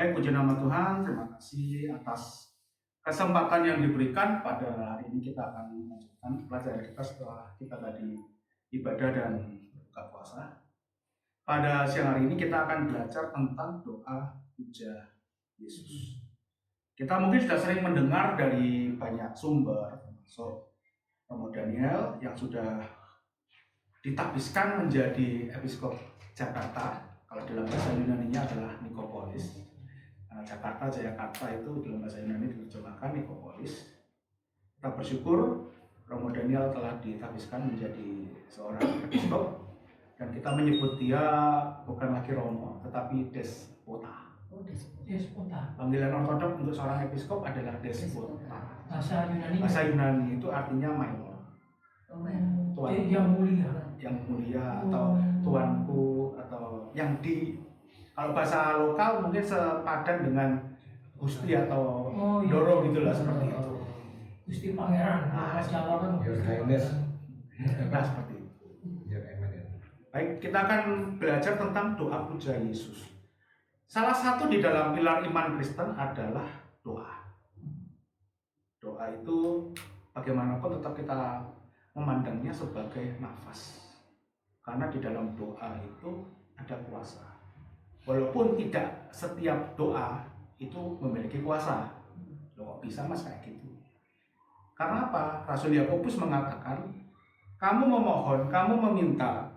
Baik, puji nama Tuhan, terima kasih atas kesempatan yang diberikan. Pada hari ini kita akan melanjutkan pelajaran kita setelah kita tadi ibadah dan berbuka puasa. Pada siang hari ini kita akan belajar tentang doa puja Yesus. Kita mungkin sudah sering mendengar dari banyak sumber, termasuk Romo Daniel yang sudah ditabiskan menjadi episkop Jakarta. Kalau dalam bahasa Yunani-nya adalah Nikopolis. Jakarta, Jayakarta itu dalam bahasa Yunani diterjemahkan Nikopolis. Kita bersyukur Romo Daniel telah ditabiskan menjadi seorang episkop dan kita menyebut dia bukan lagi Romo tetapi Despota. Despota. Panggilan ortodok untuk seorang episkop adalah Despota. Bahasa Yunani itu artinya my lord. Tuan, yang mulia atau tuanku atau yang di, kalau bahasa lokal mungkin sepadan dengan Gusti atau Doro gitulah seperti itu. Gusti Pangeran, Jawa kan. Your Highness. Nah seperti itu. Your Eminence. Baik, kita akan belajar tentang doa puja Yesus. Salah satu di dalam pilar iman Kristen adalah doa. Doa itu bagaimanapun tetap kita memandangnya sebagai nafas. Karena di dalam doa itu ada kuasa. Walaupun tidak setiap doa itu memiliki kuasa. Loh, kok bisa mas kayak gitu? Karena apa? Rasul Yakobus mengatakan, kamu memohon, kamu meminta,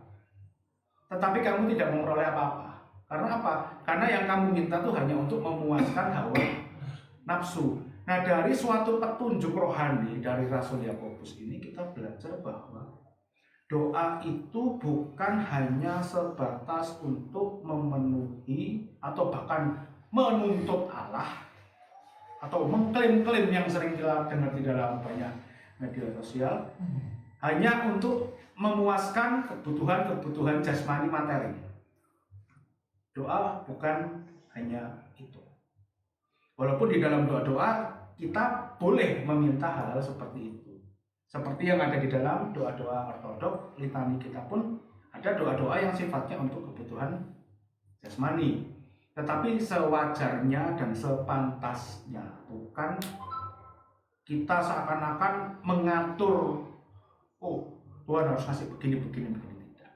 tetapi kamu tidak memperoleh apa-apa. Karena apa? Karena yang kamu minta itu hanya untuk memuaskan hawa nafsu. Nah, dari suatu petunjuk rohani dari Rasul Yakobus ini kita belajar bahwa doa itu bukan hanya sebatas untuk memenuhi atau bahkan menuntut Allah atau mengklaim-klaim yang sering kita dengar di dalam banyak media sosial, hanya untuk memuaskan kebutuhan-kebutuhan jasmani materi. Doa bukan hanya itu. Walaupun di dalam doa-doa kita boleh meminta hal-hal seperti itu. Seperti yang ada di dalam doa-doa ortodok, litani kita pun ada doa-doa yang sifatnya untuk kebutuhan jasmani. Tetapi sewajarnya dan sepantasnya, bukan kita seakan-akan mengatur, oh Tuhan harus kasih begini, tidak.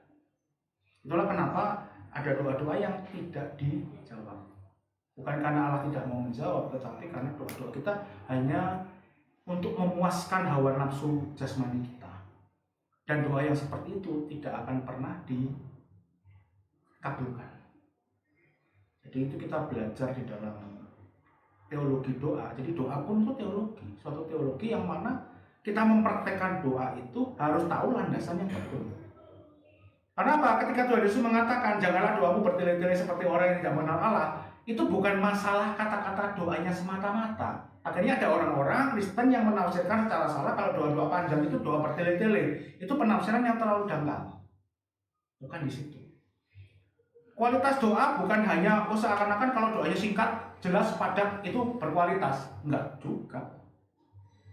Itulah kenapa ada doa-doa yang tidak dijawab. Bukan karena Allah tidak mau menjawab, tetapi karena doa-doa kita hanya untuk memuaskan hawa nafsu jasmani kita. Dan doa yang seperti itu tidak akan pernah dikabulkan. Jadi itu kita belajar di dalam teologi doa. Jadi doa pun itu teologi, suatu teologi yang mana kita mempraktekkan doa itu harus tahu landasan yang betul. Karena apa? Ketika Tuhan Yesus mengatakan janganlah doamu bertele-tele seperti orang yang tidak mengenal Allah, itu bukan masalah kata-kata doanya semata-mata. Akhirnya ada orang-orang Kristen yang menafsirkan secara salah kalau doa-doa panjang itu doa bertele-tele. Itu penafsiran yang terlalu dangkal. Bukan di situ. Kualitas doa bukan hanya seakan-akan kalau doanya singkat, jelas, padat itu berkualitas. Enggak juga.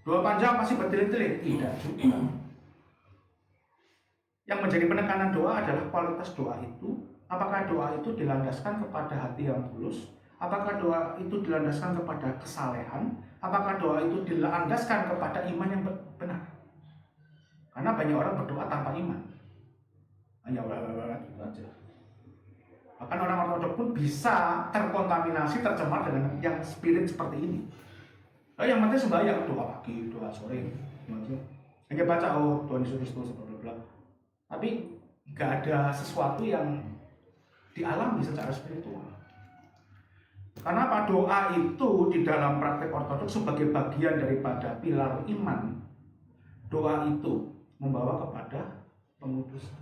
Doa panjang pasti bertele-tele? Tidak juga. Yang menjadi penekanan doa adalah kualitas doa itu. Apakah doa itu dilandaskan kepada hati yang tulus? Apakah doa itu dilandaskan kepada kesalehan? Apakah doa itu dilandaskan kepada iman yang benar? Karena banyak orang berdoa tanpa iman. Hanya gitu aja. Bahkan orang ortodok pun bisa terkontaminasi, tercemar dengan yang spirit seperti ini. Yang penting sembahyang, doa pagi, doa sore. Hanya baca, oh Tuhan Yesus Kristus, bla. Tapi nggak ada sesuatu yang dialami secara spiritual. Karena apa? Doa itu di dalam praktek ortodoks sebagai bagian daripada pilar iman. Doa itu membawa kepada pengudusan.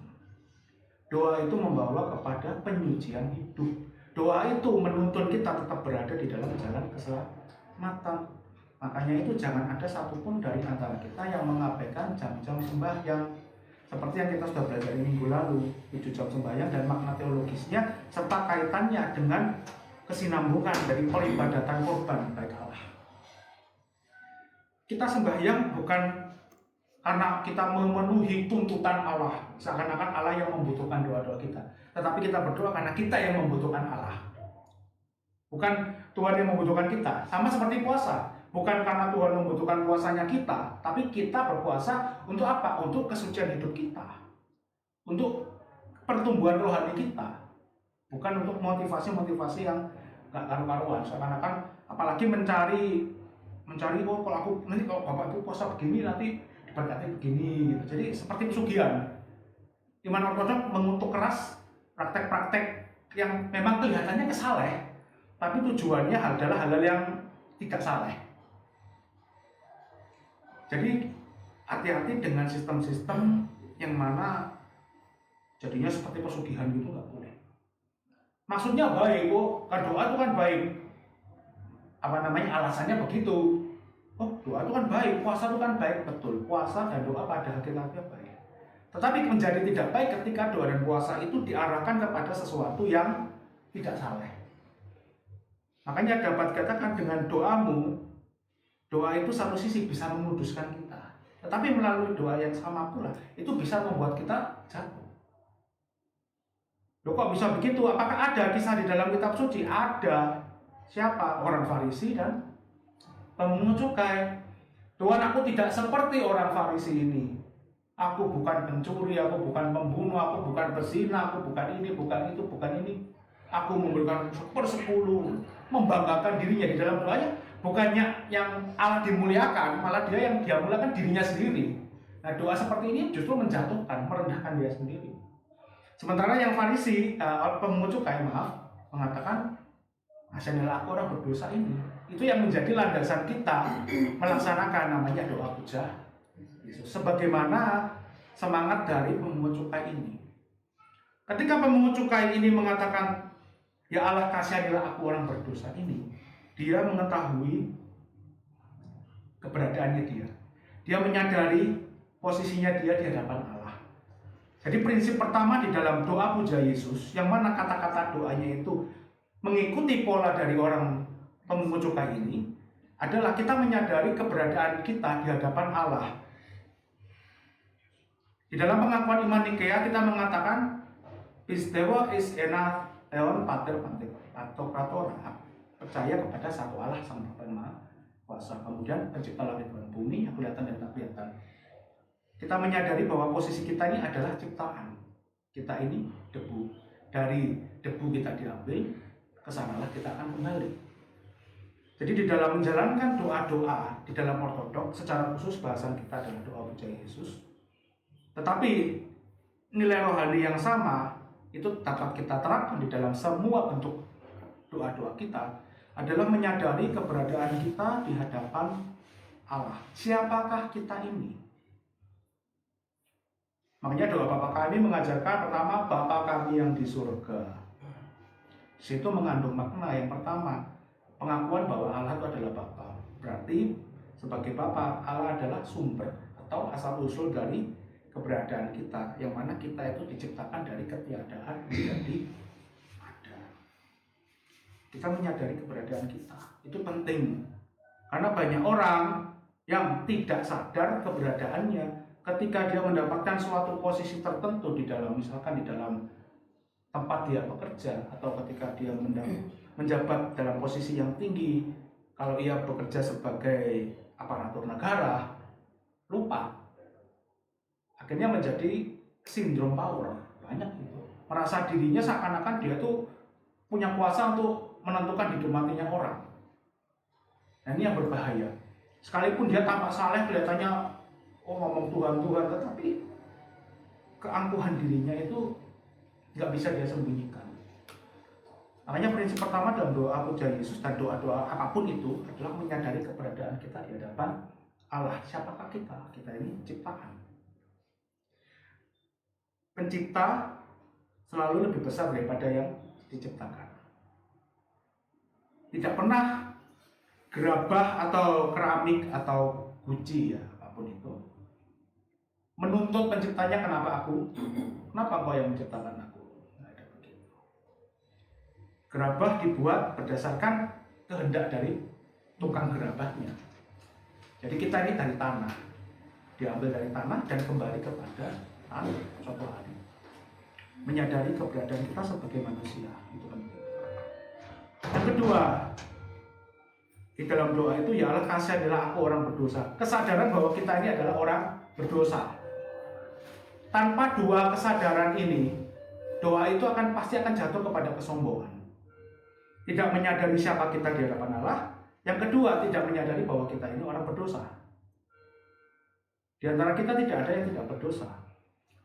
Doa itu membawa kepada penyucian hidup. Doa itu menuntun kita tetap berada di dalam jalan keselamatan. Makanya itu jangan ada satupun dari antara kita yang mengabaikan jam-jam sembahyang. Seperti yang kita sudah belajar minggu lalu, 7 jam sembahyang dan makna teologisnya serta kaitannya dengan kesinambungan dari peribadatan korban baik Allah. Kita sembahyang bukan karena kita memenuhi tuntutan Allah, seakan-akan Allah yang membutuhkan doa-doa kita. Tetapi kita berdoa karena kita yang membutuhkan Allah. Bukan Tuhan yang membutuhkan kita. Sama seperti puasa. Bukan karena Tuhan membutuhkan puasanya kita, tapi kita berpuasa untuk apa? Untuk kesucian hidup kita. Untuk pertumbuhan rohani kita. Bukan untuk motivasi-motivasi yang gak karu-karuan. Seakan-akan apalagi mencari oh kalau aku nanti kalau bapak itu puasa begini nanti diberkati begini gitu. Jadi seperti pesugihan. Iman ortodoks mengutuk keras praktek-praktek yang memang kelihatannya kesaleh, tapi tujuannya adalah hal-hal yang tidak saleh. Jadi hati-hati dengan sistem-sistem yang mana jadinya seperti pesugihan gitu, nggak boleh. Maksudnya baik kok, kan doa itu kan baik. Alasannya begitu. Oh, doa itu kan baik, puasa itu kan baik, betul. Puasa dan doa pada hakikatnya baik. Tetapi menjadi tidak baik ketika doa dan puasa itu diarahkan kepada sesuatu yang tidak saleh. Makanya dapat katakan dengan doamu, doa itu satu sisi bisa menguduskan kita. Tetapi melalui doa yang sama pula, itu bisa membuat kita jatuh. Loh kok bisa begitu? Apakah ada kisah di dalam kitab suci? Ada. Siapa? Orang Farisi dan pemungut cukai. Tuhan, aku tidak seperti orang Farisi ini. Aku bukan pencuri, aku bukan pembunuh, aku bukan berzina, aku bukan ini, bukan itu, bukan ini. Aku memberikan 1/10, membanggakan dirinya di dalam doanya. Bukannya yang Allah dimuliakan, malah dia yang dia muliakan dirinya sendiri. Nah, doa seperti ini justru menjatuhkan, merendahkan dia sendiri. Sementara yang Farisi, pemungut cukai, mengatakan, asanilah aku orang berdosa ini. Itu yang menjadi landasan kita melaksanakan namanya doa puja Yesus. Sebagaimana semangat dari pemungut cukai ini. Ketika pemungut cukai ini mengatakan, ya Allah kasihanilah aku orang berdosa ini, dia mengetahui keberadaannya dia. Dia menyadari posisinya dia di hadapan Allah. Jadi prinsip pertama di dalam doa puja Yesus, yang mana kata-kata doanya itu mengikuti pola dari orang pemungut cukai ini, adalah kita menyadari keberadaan kita di hadapan Allah. Di dalam pengakuan iman Nikea kita mengatakan Pistewo is ena teon pater pantokratora, percaya kepada satu Allah Sang Bapa yang Maha Kuasa. Kemudian pencipta langit dan bumi yang kelihatan dan tak kelihatan. Kita menyadari bahwa posisi kita ini adalah ciptaan. Kita ini debu. Dari debu kita diambil, kesanalah kita akan kembali. Jadi di dalam menjalankan doa-doa di dalam ortodoks, secara khusus bahasan kita adalah doa puja Yesus. Tetapi nilai rohani yang sama itu dapat kita terapkan di dalam semua bentuk doa-doa kita, adalah menyadari keberadaan kita di hadapan Allah. Siapakah kita ini? Makanya doa Bapa kami mengajarkan pertama Bapa kami yang di surga. Situ mengandung makna yang pertama, pengakuan bahwa Allah itu adalah Bapa. Berarti sebagai Bapa, Allah adalah sumber atau asal usul dari keberadaan kita, yang mana kita itu diciptakan dari ketiadaan menjadi ada. Kita menyadari keberadaan kita, itu penting. Karena banyak orang yang tidak sadar keberadaannya ketika dia mendapatkan suatu posisi tertentu di dalam, misalkan di dalam tempat dia bekerja, atau ketika dia menjabat dalam posisi yang tinggi. Kalau ia bekerja sebagai aparatur negara, lupa. Akhirnya menjadi sindrom power. Banyak gitu. Merasa dirinya seakan-akan dia tuh punya kuasa untuk menentukan hidup matinya orang. Nah, ini yang berbahaya. Sekalipun dia tampak saleh, kelihatannya ngomong Tuhan, tetapi keangkuhan dirinya itu nggak bisa dia sembunyikan. Makanya prinsip pertama dalam doa puja Yesus dan doa-doa apapun itu adalah menyadari keberadaan kita di hadapan Allah. Siapakah kita? Kita ini ciptaan. Pencipta selalu lebih besar daripada yang diciptakan. Tidak pernah gerabah atau keramik atau guci, ya apapun itu, menuntut penciptanya, kenapa aku? Kenapa kau yang menciptakan aku? Gerabah dibuat berdasarkan kehendak dari tukang gerabahnya. Jadi kita ini dari tanah, diambil dari tanah dan kembali kepada tanah suatu hari. Menyadari keberadaan kita sebagai manusia, itu penting. Yang kedua, di dalam doa itu, ya Allah kasihanilah aku orang berdosa. Kesadaran bahwa kita ini adalah orang berdosa. Tanpa dua kesadaran ini, doa itu pasti akan jatuh kepada kesombongan. Tidak menyadari siapa kita di hadapan Allah. Yang kedua, tidak menyadari bahwa kita ini orang berdosa. Di antara kita tidak ada yang tidak berdosa.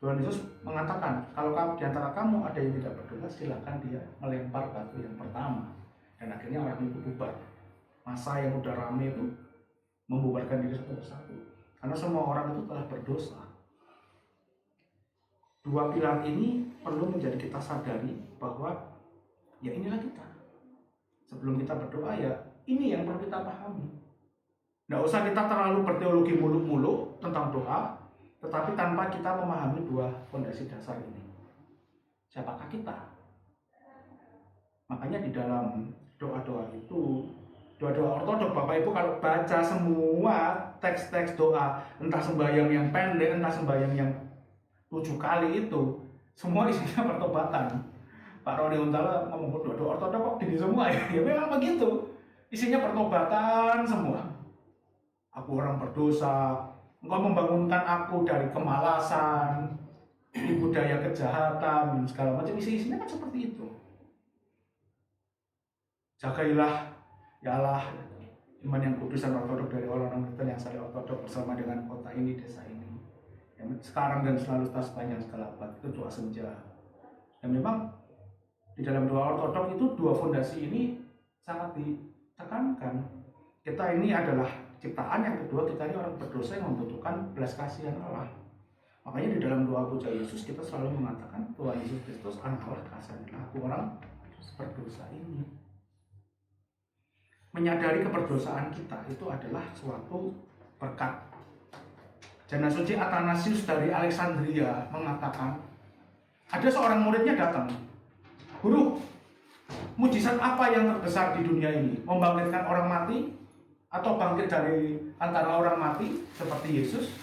Tuhan Yesus mengatakan, kalau di antara kamu ada yang tidak berdosa, silakan dia melempar batu yang pertama. Dan akhirnya orang itu bubar. Masa yang udah rame itu membubarkan diri satu persatu. Karena semua orang itu telah berdosa. Dua pilar ini perlu menjadi kita sadari bahwa ya inilah kita. Sebelum kita berdoa ya ini yang perlu kita pahami. Nggak usah kita terlalu berteologi muluk-muluk tentang doa, tetapi tanpa kita memahami dua fondasi dasar ini. Siapakah kita? Makanya di dalam doa-doa itu, doa-doa ortodok, Bapak Ibu kalau baca semua teks-teks doa, entah sembahyang yang pendek, entah sembahyang yang 7 kali itu, semua isinya pertobatan. Pak Roni Untala ngomong doa-doa ortodok kok gini semua ya? Ya memang begitu. Isinya pertobatan semua. Aku orang berdosa, engkau membangunkan aku dari kemalasan, budaya kejahatan, segala macam. Isinya kan seperti itu. Jagailah, ya Allah, iman yang kudus dan ortodok dari orang-orang Kristen yang saling ortodok bersama dengan kota ini, desa ini. Yang sekarang dan selalu sepanjang segala abad, itu doa senja. Dan memang di dalam doa ortodok itu dua fondasi ini sangat ditekankan. Kita ini adalah ciptaan, yang kedua kita ini orang berdosa yang membutuhkan belas kasihan Allah. Makanya di dalam doa puja Yesus kita selalu mengatakan Tuhan Yesus Kristus, Anak Allah, kasihanilah aku orang berdosa ini. Menyadari keberdosaan kita itu adalah suatu berkat. Jana Suci Athanasius dari Alexandria mengatakan, ada seorang muridnya datang, Guru, mujizat apa yang terbesar di dunia ini? Membangkitkan orang mati atau bangkit dari antara orang mati seperti Yesus?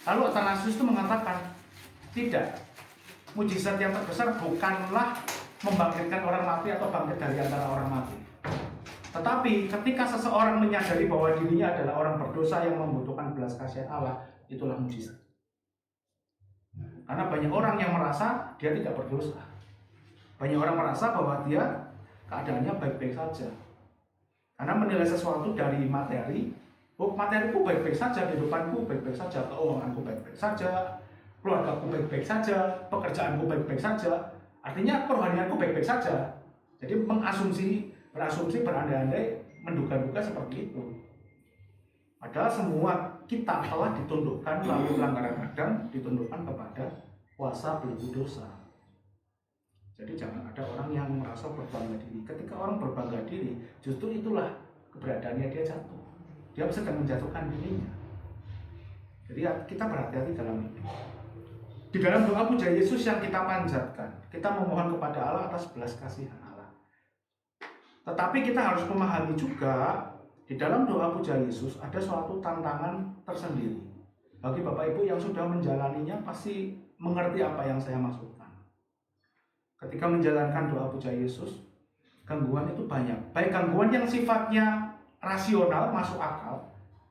Lalu Athanasius itu mengatakan, tidak. Mujizat yang terbesar bukanlah membangkitkan orang mati atau bangkit dari antara orang mati. Tetapi ketika seseorang menyadari bahwa dirinya adalah orang berdosa yang membutuhkan belas kasihan Allah, itulah mujizat. Karena banyak orang yang merasa dia tidak berdosa. Banyak orang merasa bahwa dia keadaannya baik-baik saja. Karena menilai sesuatu dari materi, materiku baik-baik saja, kehidupanku baik-baik saja, keuanganku baik-baik saja, keluargaku baik-baik saja, pekerjaanku baik-baik saja. Artinya kerohanianku baik-baik saja. Jadi berasumsi berandai-andai, menduga-duga seperti itu. Padahal semua kita telah ditundukkan melalui pelanggaran Adam, ditundukkan kepada kuasa belenggu dosa. Jadi jangan ada orang yang merasa berbangga diri. Ketika orang berbangga diri, justru itulah keberadaannya dia jatuh. Dia sedang menjatuhkan dirinya. Jadi kita berhati-hati dalam itu. Di dalam doa puja Yesus yang kita panjatkan, kita memohon kepada Allah atas belas kasihan Allah. Tetapi kita harus memahami juga, di dalam doa puja Yesus ada suatu tantangan tersendiri. Bagi Bapak Ibu yang sudah menjalaninya pasti mengerti apa yang saya maksudkan. Ketika menjalankan doa puja Yesus, gangguan itu banyak. Baik gangguan yang sifatnya rasional, masuk akal,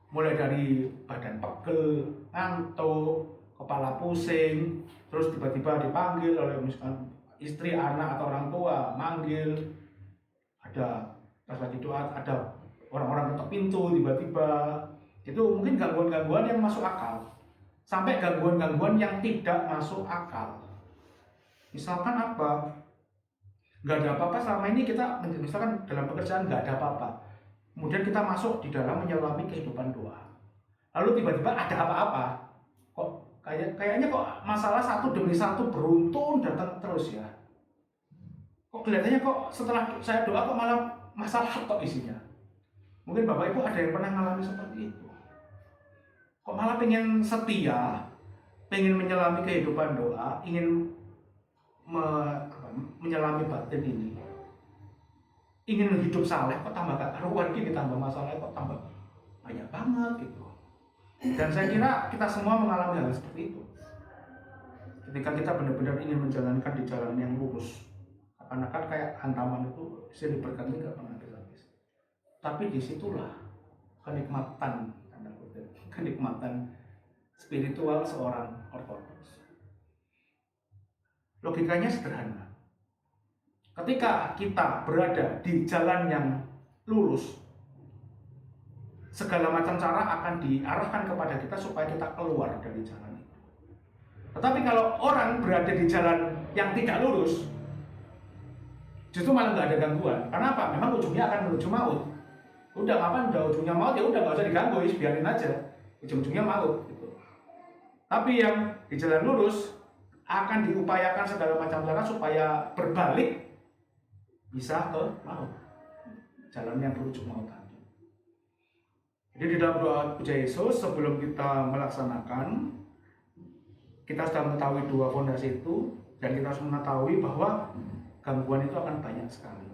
mulai dari badan pegel, ngantuk, kepala pusing, terus tiba-tiba dipanggil oleh misalkan istri, anak, atau orang tua, manggil, ada pas lagi doa, ada orang-orang ketok pintu tiba-tiba. Itu mungkin gangguan-gangguan yang masuk akal, sampai gangguan-gangguan yang tidak masuk akal. Misalkan apa? Nggak ada apa-apa selama ini kita, misalkan dalam pekerjaan nggak ada apa-apa, kemudian kita masuk di dalam menyelami kehidupan doa, lalu tiba-tiba ada apa-apa, kok kayaknya kok masalah satu demi satu beruntun datang terus ya, kok kelihatannya kok setelah saya doa kok malah masalah kok isinya. Mungkin Bapak Ibu ada yang pernah mengalami seperti itu, kok malah pengen setia, pengen menyelami kehidupan doa, ingin menyelami batin ini, ingin hidup saleh, kok tambah gak karuan gini, tambah masalah kok tambah banyak banget gitu. Dan saya kira kita semua mengalami hal seperti itu. Ketika kita benar-benar ingin menjalankan di jalan yang lurus, kata Karena kan kayak hantaman itu silih berganti nggak pernah habis. Tapi disitulah kenikmatan, tanda kutip, kenikmatan spiritual seorang ortodoks. Logikanya sederhana. Ketika kita berada di jalan yang lurus, segala macam cara akan diarahkan kepada kita supaya kita keluar dari jalan itu. Tetapi kalau orang berada di jalan yang tidak lurus, justru malah nggak ada gangguan. Karena apa? Memang ujungnya akan menuju maut. Udah kapan udah ujungnya maut, ya udah nggak usah diganggu, biarin aja. Ujung-ujungnya maut. Gitu. Tapi yang di jalan lurus akan diupayakan segala macam cara supaya berbalik bisa ke maut. Jalan yang berujung maut tadi. Jadi di dalam doa puja Yesus sebelum kita melaksanakan, kita sudah mengetahui dua fondasi itu dan kita harus mengetahui bahwa gangguan itu akan banyak sekali.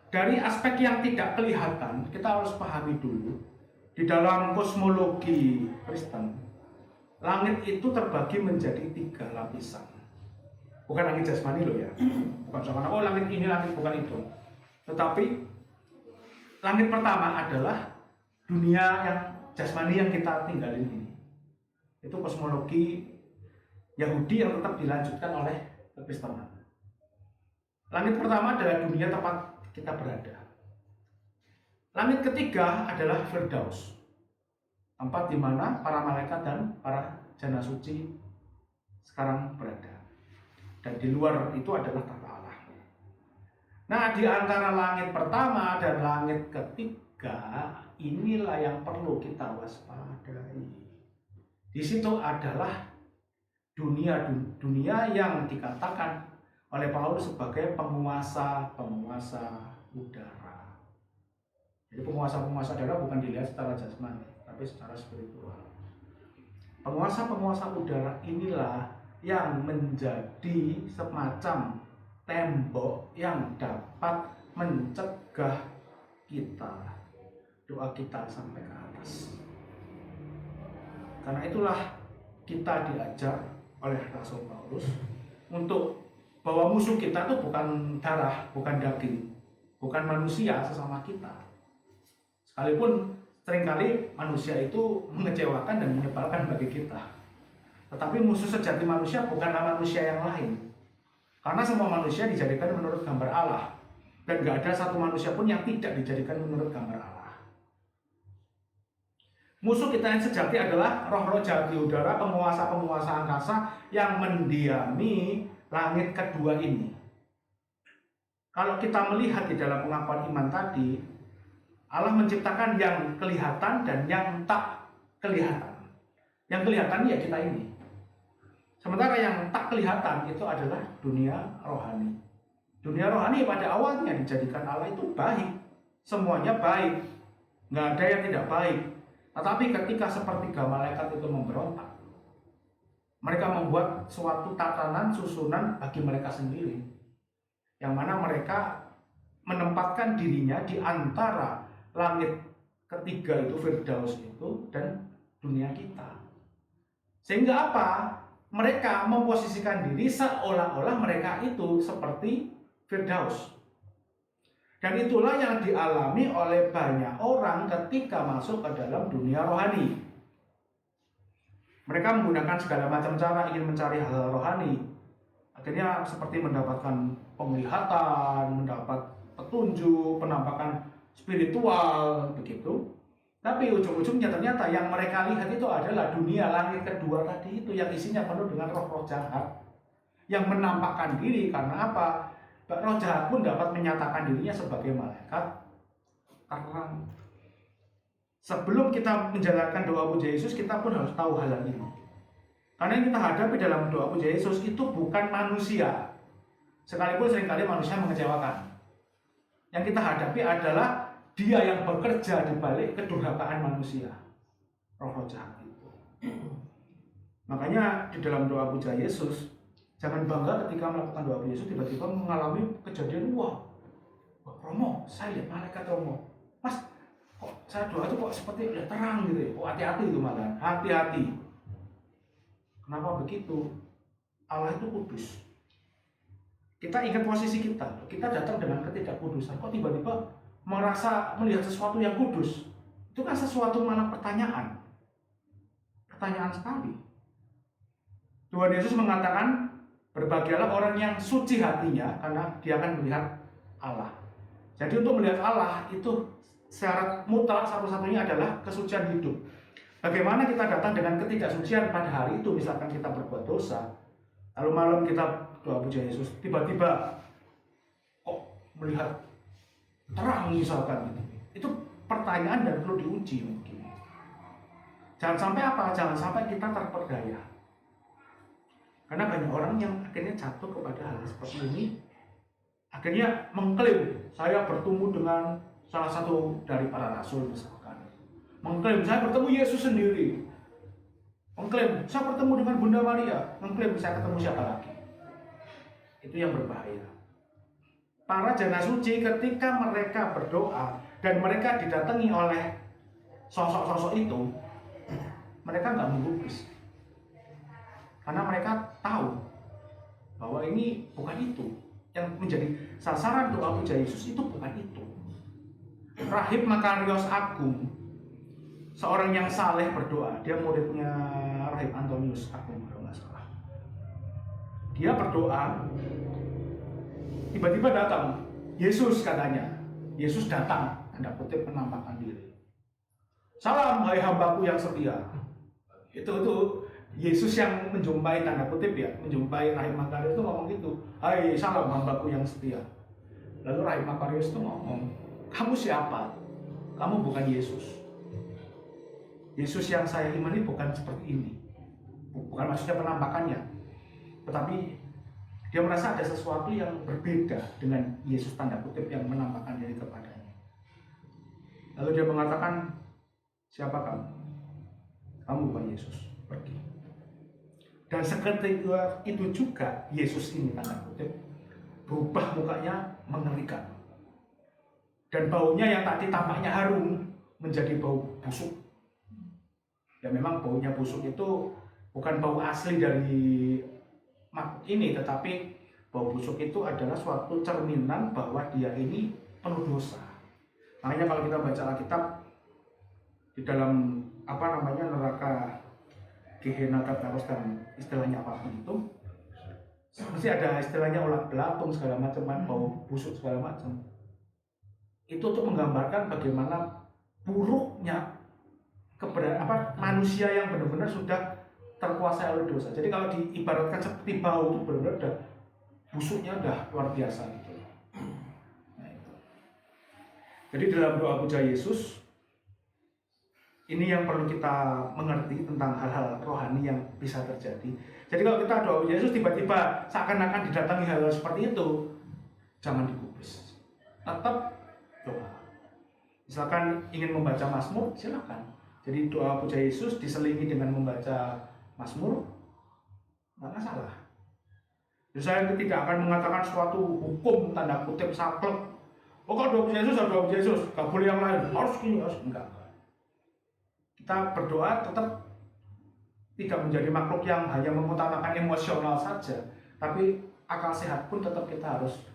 Dari aspek yang tidak kelihatan, kita harus pahami dulu, di dalam kosmologi Kristen, langit itu terbagi menjadi 3 lapisan. Bukan langit jasmani loh ya, bukan soal oh langit ini, langit bukan itu. Tetapi langit pertama adalah dunia yang jasmani yang kita tinggalin ini. Itu kosmologi Yahudi yang tetap dilanjutkan oleh kekristenan. Langit pertama adalah dunia tempat kita berada. Langit ketiga adalah Firdaus, tempat di mana para malaikat dan para jana suci sekarang berada. Dan di luar itu adalah tahta Allah. Nah, di antara langit pertama dan langit ketiga, inilah yang perlu kita waspadai. Di situ adalah dunia yang dikatakan oleh Paulus sebagai penguasa udara. Jadi penguasa udara bukan dilihat secara jasmani, tapi secara spiritual. Penguasa udara inilah yang menjadi semacam tembok yang dapat mencegah doa kita sampai ke atas. Karena itulah kita diajar oleh Rasul Paulus untuk bahwa musuh kita itu bukan darah, bukan daging, bukan manusia sesama kita. Sekalipun seringkali manusia itu mengecewakan dan menyebalkan bagi kita. Tetapi musuh sejati manusia bukanlah manusia yang lain. Karena semua manusia dijadikan menurut gambar Allah. Dan gak ada satu manusia pun yang tidak dijadikan menurut gambar Allah. Musuh kita yang sejati adalah roh-roh jahat di udara, penguasa angkasa yang mendiami langit kedua ini. Kalau kita melihat di dalam pengakuan iman tadi, Allah menciptakan yang kelihatan dan yang tak kelihatan. Yang kelihatan ya kita ini. Sementara yang tak kelihatan itu adalah dunia rohani. Dunia rohani pada awalnya dijadikan Allah itu baik. Semuanya baik. Nggak ada yang tidak baik. Tetapi ketika sepertiga malaikat itu memberontak, mereka membuat suatu tatanan susunan bagi mereka sendiri, yang mana mereka menempatkan dirinya di antara langit ketiga itu Firdaus itu dan dunia kita. Sehingga apa? Mereka memposisikan diri seolah-olah mereka itu seperti Firdaus. Dan itulah yang dialami oleh banyak orang ketika masuk ke dalam dunia rohani. Mereka menggunakan segala macam cara ingin mencari hal rohani. Akhirnya seperti mendapatkan penglihatan, mendapat petunjuk, penampakan spiritual, begitu. Tapi ujung-ujungnya ternyata yang mereka lihat itu adalah dunia langit kedua tadi itu yang isinya penuh dengan roh-roh jahat yang menampakkan diri. Karena apa? Roh jahat pun dapat menyatakan dirinya sebagai malaikat terang. Sebelum kita menjalankan doa puja Yesus, kita pun harus tahu hal ini. Karena yang kita hadapi dalam doa puja Yesus itu bukan manusia. Sekalipun seringkali manusia mengecewakan. Yang kita hadapi adalah Dia yang bekerja di balik kedurhakaan manusia. Roh jahat itu. Makanya di dalam doa puja Yesus, jangan bangga ketika melakukan doa puja Yesus tiba-tiba mengalami kejadian, wah Romo, saya lihat malaikat Romo. Mas, kok saya doa itu kok seperti udah terang gitu ya. Kok hati-hati itu malah, hati-hati. Kenapa begitu? Allah itu kudus. Kita ingat posisi kita. Kita datang dengan ketidakkudusan. Kok tiba-tiba merasa melihat sesuatu yang kudus? Itu kan sesuatu mana pertanyaan. Pertanyaan sekali. Tuhan Yesus mengatakan, berbahagialah orang yang suci hatinya, karena dia akan melihat Allah. Jadi untuk melihat Allah itu syarat mutlak satu-satunya adalah kesucian hidup. Bagaimana kita datang dengan ketidaksucian pada hari itu, misalkan kita berbuat dosa, lalu malam kita doa puja Yesus, tiba-tiba kok melihat terang misalkan gitu. Itu pertanyaan dan perlu diuji mungkin. Jangan sampai apa? Jangan sampai kita terperdaya. Karena banyak orang yang akhirnya jatuh kepada hal seperti ini, akhirnya mengklaim saya bertemu dengan salah satu dari para rasul misalkan, mengklaim saya bertemu Yesus sendiri, mengklaim saya bertemu dengan Bunda Maria, mengklaim saya ketemu siapa lagi. Itu yang berbahaya. Para jana suci ketika mereka berdoa dan mereka didatangi oleh sosok-sosok itu, mereka nggak menggubris, karena mereka tahu bahwa ini bukan itu yang menjadi sasaran doa puja Yesus. Itu bukan itu. Rahib Makarios Agung, seorang yang saleh berdoa. Dia muridnya Rahib Antonius Agung kalau nggak salah. Dia berdoa, tiba-tiba datang Yesus katanya. Yesus datang, tanda kutip, menampakkan diri. Salam hai hambaku yang setia. Itu Yesus yang menjumpai, tanda kutip ya, menjumpai Rahib Makarios itu ngomong gitu. Hai salam hambaku yang setia. Lalu Rahib Makarios itu ngomong, kamu siapa? Kamu bukan Yesus. Yesus yang saya imani bukan seperti ini. Bukan maksudnya penampakannya, tetapi dia merasa ada sesuatu yang berbeda dengan Yesus, tanda kutip, yang menampakkan diri kepadanya. Lalu dia mengatakan, siapa kamu? Kamu bukan Yesus, pergi. Dan seketika itu juga Yesus ini, tanda kutip, berubah mukanya mengerikan. Dan baunya yang tadi tampaknya harum menjadi bau busuk. Ya memang baunya busuk itu bukan bau asli dari makhluk ini, tetapi bau busuk itu adalah suatu cerminan bahwa dia ini penuh dosa. Makanya kalau kita baca Alkitab di dalam neraka Gehenna, Tartarus, dan istilahnya apapun itu, mesti ada istilahnya ulat belatung segala macam, bau busuk segala macam. Itu untuk menggambarkan bagaimana buruknya manusia yang benar-benar sudah terkuasai oleh dosa. Jadi kalau diibaratkan seperti bau itu benar-benar udah busuknya udah luar biasa gitu. Nah, itu. Jadi dalam doa puja Yesus ini yang perlu kita mengerti tentang hal-hal rohani yang bisa terjadi. Jadi kalau kita doa puja Yesus tiba-tiba seakan-akan didatangi hal-hal seperti itu, jangan digubris. Tetap doa. Misalkan ingin membaca Mazmur, silakan. Jadi doa puja Yesus diselingi dengan membaca Mazmur, nggak masalah. Jadi saya tidak akan mengatakan suatu hukum tanda kutip saklek. Oh kalau doa puja Yesus, doa puja Yesus, nggak boleh yang lain. Harus gini, harus enggak. Kita berdoa tetap tidak menjadi makhluk yang hanya mengutamakan emosional saja, tapi akal sehat pun tetap kita harus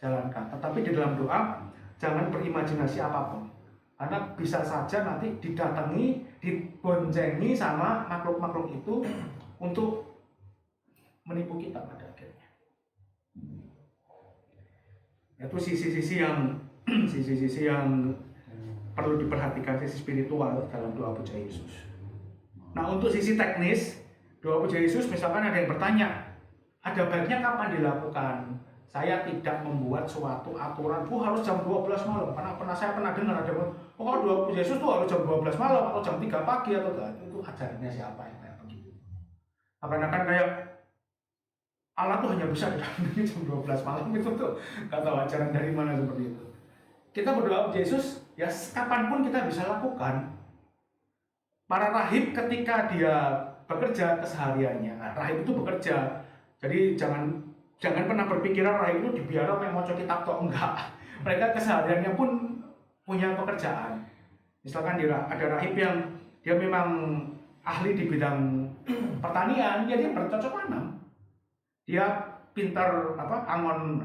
jalankan. Tetapi di dalam doa jangan berimajinasi apapun, karena bisa saja nanti didatangi, diboncengi sama makhluk-makhluk itu untuk menipu kita pada akhirnya. Itu sisi-sisi yang perlu diperhatikan, sisi spiritual dalam doa puja Yesus. Nah, untuk sisi teknis doa puja Yesus, misalkan ada yang bertanya, ada baiknya kapan dilakukan? Saya tidak membuat suatu aturan, harus jam 12 malam. Karena saya pernah dengar ada yang, kalau doa puja Yesus tuh harus jam 12 malam atau jam 3 pagi atau enggak. Itu ajarannya siapa yang kayak begitu? Akan kayak Allah tuh hanya bisa didatangi jam 12 malam, itu tuh nggak tahu ajaran dari mana seperti itu. Kita berdoa puja Yesus, ya kapanpun kita bisa lakukan. Para rahib ketika dia bekerja kesehariannya, rahib itu bekerja, jadi jangan pernah berpikiran rahib itu dibiarkan yang mau kitab atau enggak. Mereka kesehariannya pun punya pekerjaan. Misalkan ada rahib yang dia memang ahli di bidang pertanian, dia bercocok tanam. Dia pintar angon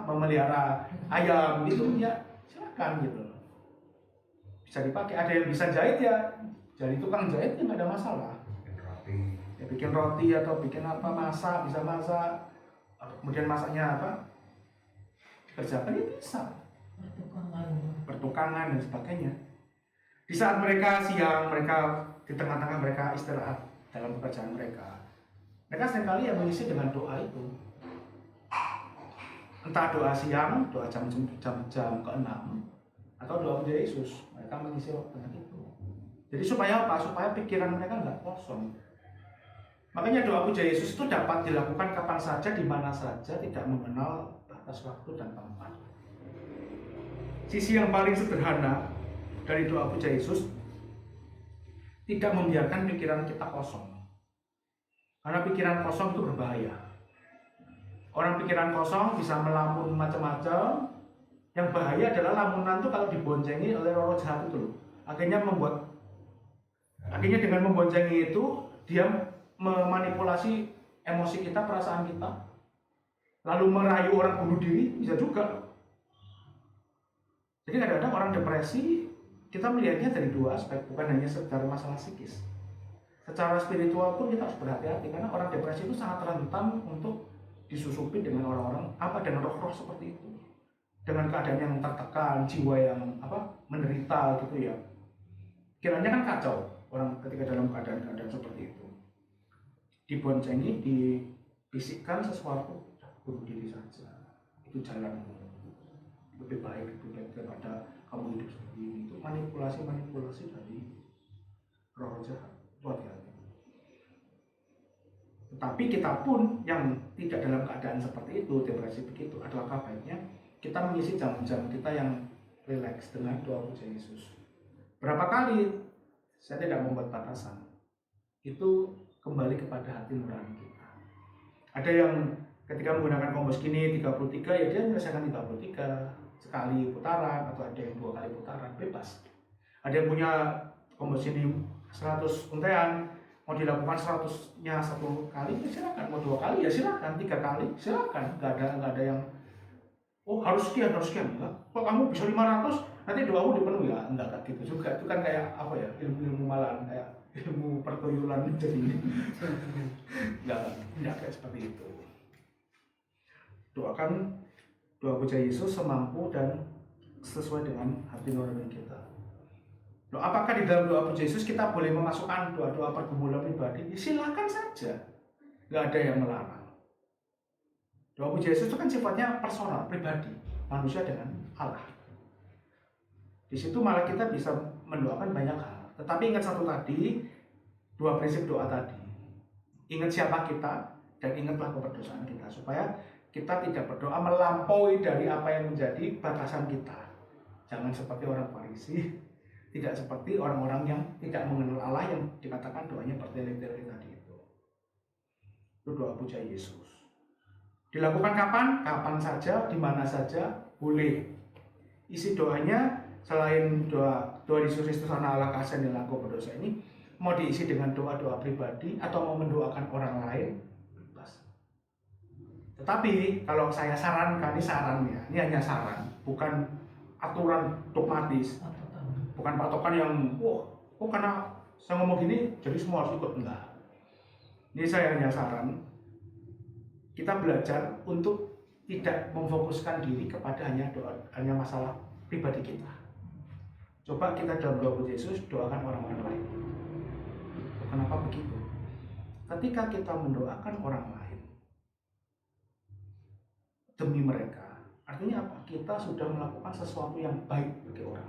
memelihara ayam gitu ya silakan gitu. Bisa dipakai. Ada yang bisa jahit ya jadi tukang jahit ya nggak ada masalah. Ya, bikin roti atau bikin masak, bisa masak. Kemudian masaknya kerjakan ya bisa. Pertukangan dan sebagainya. Di saat mereka siang, mereka di tengah-tengah mereka istirahat dalam pekerjaan mereka. Mereka seringkali yang mengisi dengan doa itu. Entah doa siang, doa jam ke-6 atau doa puja Yesus. Mereka mengisi waktu dengan itu. Jadi supaya apa? Supaya pikiran mereka nggak kosong. Makanya doa puja Yesus itu dapat dilakukan kapan saja, di mana saja, tidak mengenal batas waktu dan tempat. Sisi yang paling sederhana dari doa puja Yesus tidak membiarkan pikiran kita kosong. Karena pikiran kosong itu berbahaya. Orang pikiran kosong bisa melamun macam-macam. Yang bahaya adalah lamunan itu kalau diboncengi oleh roh jahat itu loh. Akhirnya dengan memboncengi itu dia memanipulasi emosi kita, perasaan kita. Lalu merayu orang bunuh diri bisa juga. Jadi kadang-kadang orang depresi kita melihatnya dari dua aspek, bukan hanya secara masalah psikis. Secara spiritual pun kita harus berhati-hati karena orang depresi itu sangat rentan untuk disusupi dengan orang-orang dengan roh-roh seperti itu. Dengan keadaan yang tertekan, jiwa yang menderita gitu ya. Kiranya kan kacau orang ketika dalam keadaan seperti itu. Diboncengi, dibisikkan sesuatu, bunuh diri saja. Itu jalan lebih baik daripada kamu hidup sendiri. Itu manipulasi dari roh jahat. Hati-hati. Tetapi kita pun yang tidak dalam keadaan seperti itu, depresi begitu, adalah baiknya kita mengisi jam-jam kita yang rileks dengan doa puja Yesus. Berapa kali? Saya tidak membuat batasan. Itu kembali kepada hati nurani kita. Ada yang ketika menggunakan kompos gini 33 ya dia menyelesaikan 33 sekali putaran, atau ada yang 2 kali putaran, bebas. Ada yang punya kompos ini 100 untean, mau dilakukan 100-nya 1 kali ya silakan, mau 2 kali ya silakan, 3 kali silakan. Nggak ada yang harus sekian enggak. Kalau kamu bisa 500 nanti doamu dipenuhi ya, enggak gitu juga. Itu kan kayak ilmu malahan, kayak ilmu pertuyulan jadi enggak kayak seperti itu. Doakan doa puja Yesus semampu dan sesuai dengan hati nurani kita. Loh, apakah di dalam doa puja Yesus kita boleh memasukkan doa-doa pergumulan pribadi? Ya, silakan saja, nggak ada yang melarang. Doa puja Yesus itu kan sifatnya personal, pribadi, manusia dengan Allah. Di situ malah kita bisa mendoakan banyak hal. Tetapi ingat satu tadi, 2 prinsip doa tadi. Ingat siapa kita dan ingatlah keberdosaan kita, supaya kita tidak berdoa melampaui dari apa yang menjadi batasan kita. Jangan seperti orang Farisi, tidak seperti orang-orang yang tidak mengenal Allah yang dikatakan doanya bertele-tele tadi itu. Itu doa puja Yesus. Dilakukan kapan? Kapan saja, di mana saja, boleh. Isi doanya selain doa Yesus Kristus anak Allah kasih dan aku berdosa ini, mau diisi dengan doa-doa pribadi atau mau mendoakan orang lain, bebas. Tetapi kalau saya sarankan, ini hanya saran, bukan aturan dogmatis, bukan patokan yang karena saya ngomong gini jadi semua harus ikut, enggak. Ini saya hanya saran, kita belajar untuk tidak memfokuskan diri kepada hanya masalah pribadi kita. Coba kita dalam doa puja Yesus doakan orang-orang lain. Kenapa begitu? Ketika kita mendoakan orang lain demi mereka, artinya apa? Kita sudah melakukan sesuatu yang baik bagi orang,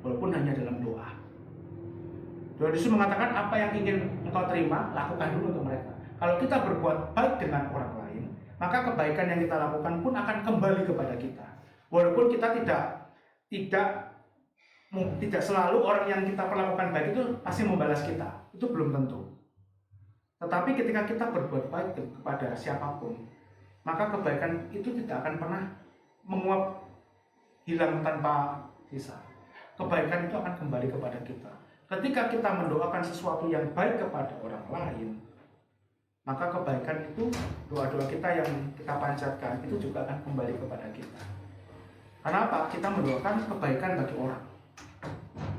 walaupun hanya dalam doa. Doa Yesus mengatakan apa yang ingin engkau terima, lakukan dulu untuk mereka. Kalau kita berbuat baik dengan orang lain, maka kebaikan yang kita lakukan pun akan kembali kepada kita. Walaupun kita tidak selalu orang yang kita perlakukan baik itu pasti membalas kita, itu belum tentu. Tetapi ketika kita berbuat baik kepada siapapun, maka kebaikan itu tidak akan pernah menguap, hilang tanpa sisa. Kebaikan itu akan kembali kepada kita. Ketika kita mendoakan sesuatu yang baik kepada orang lain, maka kebaikan itu, doa-doa kita yang kita panjatkan itu juga akan kembali kepada kita. Karena apa? Kita mendoakan kebaikan bagi orang.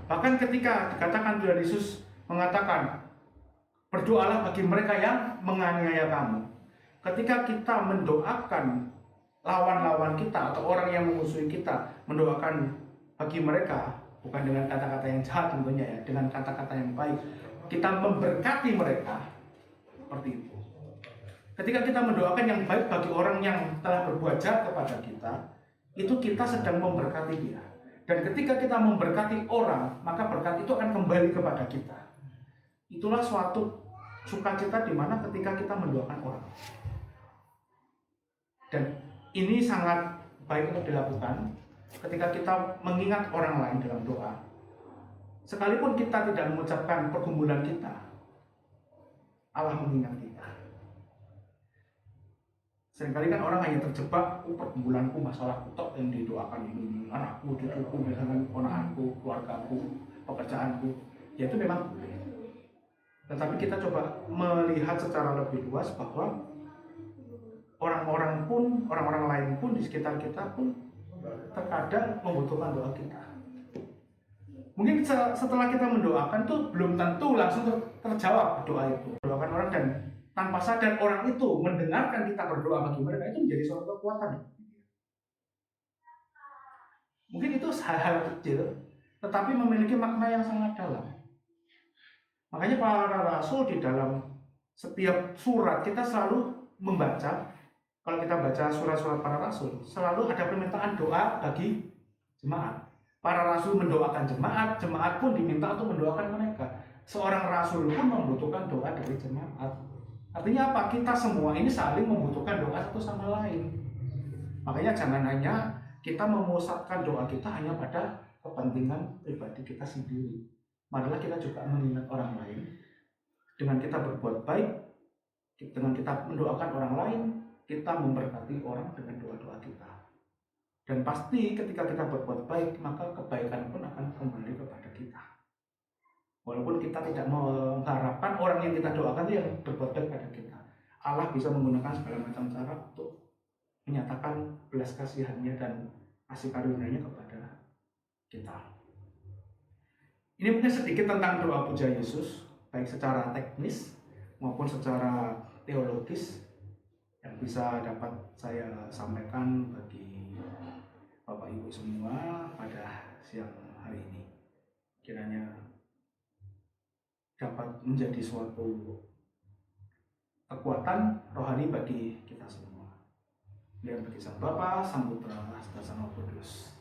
Bahkan ketika dikatakan Tuhan Yesus mengatakan, berdoalah bagi mereka yang menganiaya kamu. Ketika kita mendoakan lawan-lawan kita atau orang yang memusuhi kita, mendoakan bagi mereka, bukan dengan kata-kata yang jahat tentunya ya, dengan kata-kata yang baik, kita memberkati mereka, seperti itu. Ketika kita mendoakan yang baik bagi orang yang telah berbuat jahat kepada kita, itu kita sedang memberkati dia. Dan ketika kita memberkati orang, maka berkat itu akan kembali kepada kita. Itulah suatu sukacita di mana ketika kita mendoakan orang. Dan ini sangat baik untuk dilakukan ketika kita mengingat orang lain dalam doa. Sekalipun kita tidak mengucapkan pergumulan kita, Allah mengingat kita. Seringkali kan orang hanya terjebak, pergumulanku, masalahku tok yang didoakan ini, anakku, cucuku, misalkan ponakanku, keluargaku, pekerjaanku. Ya itu memang boleh. Tetapi kita coba melihat secara lebih luas bahwa orang-orang lain pun di sekitar kita pun terkadang membutuhkan doa kita. Mungkin setelah kita mendoakan tuh belum tentu langsung terjawab doa itu. Doakan orang dan tanpa sadar orang itu mendengarkan kita berdoa bagi mereka, itu menjadi suatu kekuatan. Mungkin itu hal-hal kecil, tetapi memiliki makna yang sangat dalam. Makanya para rasul di dalam setiap surat kita selalu membaca, kalau kita baca surat-surat para rasul, selalu ada permintaan doa bagi jemaat. Para rasul mendoakan jemaat, jemaat pun diminta untuk mendoakan mereka. Seorang rasul pun membutuhkan doa dari jemaat. Artinya apa? Kita semua ini saling membutuhkan doa satu sama lain. Makanya jangan hanya kita memusatkan doa kita hanya pada kepentingan pribadi kita sendiri. Marilah kita juga mengingat orang lain. Dengan kita berbuat baik, dengan kita mendoakan orang lain, kita memberkati orang dengan doa-doa kita. Dan pasti ketika kita berbuat baik, maka kebaikan pun akan kembali kepada kita. Walaupun kita tidak mengharapkan orang yang kita doakan itu yang berbuat baik pada kita. Allah bisa menggunakan segala macam cara untuk menyatakan belas kasihannya dan kasih karunia-Nya kepada kita. Ini mungkin sedikit tentang doa puja Yesus, baik secara teknis maupun secara teologis yang bisa dapat saya sampaikan bagi Bapak Ibu semua pada siang hari ini. Kiranya dapat menjadi suatu kekuatan rohani bagi kita semua. Dan bagi Sang Bapa, Sang Putra, dan Sang Roh Kudus.